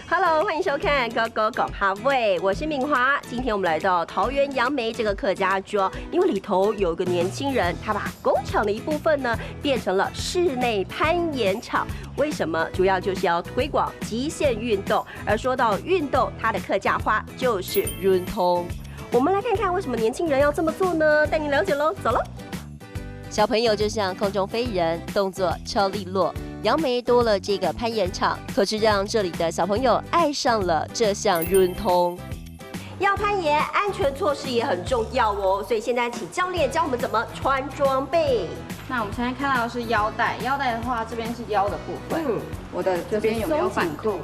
Hello， 欢迎收看《高高搞哈位》，我是敏华。今天我们来到桃园杨梅这个客家庄，因为里头有一个年轻人，他把工厂的一部分呢变成了室内攀岩场。为什么？主要就是要推广极限运动。而说到运动，它的客家话就是运通。我们来看看为什么年轻人要这么做呢？带您了解喽，走喽！小朋友就像空中飞人，动作超利落。杨梅多了这个攀岩场，可是让这里的小朋友爱上了这项运通。要攀岩，安全措施也很重要哦。所以现在请教练教我们怎么穿装备。那我们现在看到的是腰带，腰带的话，这边是腰的部分。我的这边有没有反扣？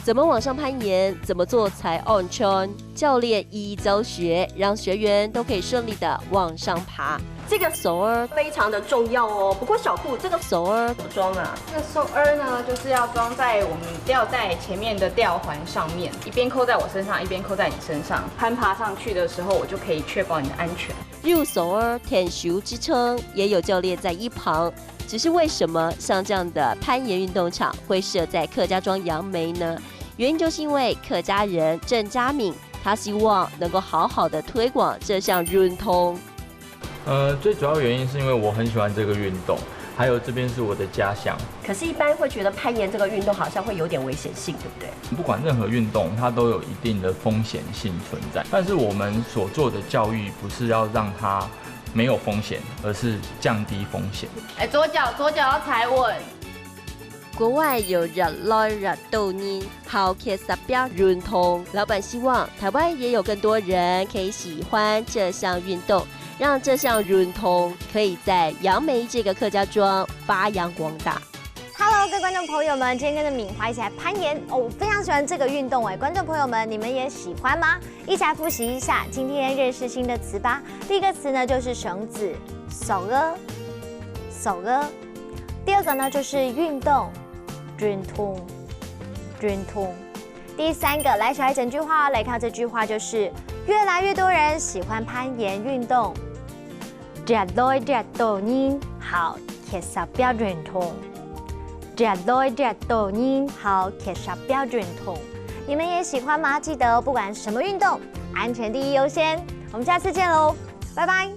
怎么往上攀岩，怎么做才安全？教练一一教学，让学员都可以顺利的往上爬。这个手儿非常的重要哦。不过小酷，这个手儿怎么装啊？这个手儿呢，就是要装在我们吊带前面的吊环上面，一边扣在我身上，一边扣在你身上。攀爬上去的时候，我就可以确保你的安全。入手儿舔熟之称，也有教练在一旁。只是为什么像这样的攀岩运动场会设在客家庄杨梅呢？原因就是因为客家人郑家敏，他希望能够好好的推广这项运通。最主要原因是因为我很喜欢这个运动，还有这边是我的家乡。可是，一般会觉得攀岩这个运动好像会有点危险性，对不对？不管任何运动，它都有一定的风险性存在。但是我们所做的教育不是要让它没有风险，而是降低风险。左脚要踩稳。国外有日来日斗年，好客十标运通。老板希望台湾也有更多人可以喜欢这项运动，让这项运通可以在杨梅这个客家庄发扬光大。Hello， 各位观众朋友们，今天跟着敏华一起来攀岩哦，我非常喜欢这个运动哎，观众朋友们，你们也喜欢吗？一起来复习一下，今天认识新的词吧。第一个词呢就是绳子，手儿。第二个呢就是运动，运通。第三个，来学一整句话，来看这句话就是越来越多人喜欢攀岩运动。越來越多人好其實標準通，越來越多人好其實標準通。你们也喜欢吗？记得不管什么运动，安全第一优先。我们下次见喽，拜拜。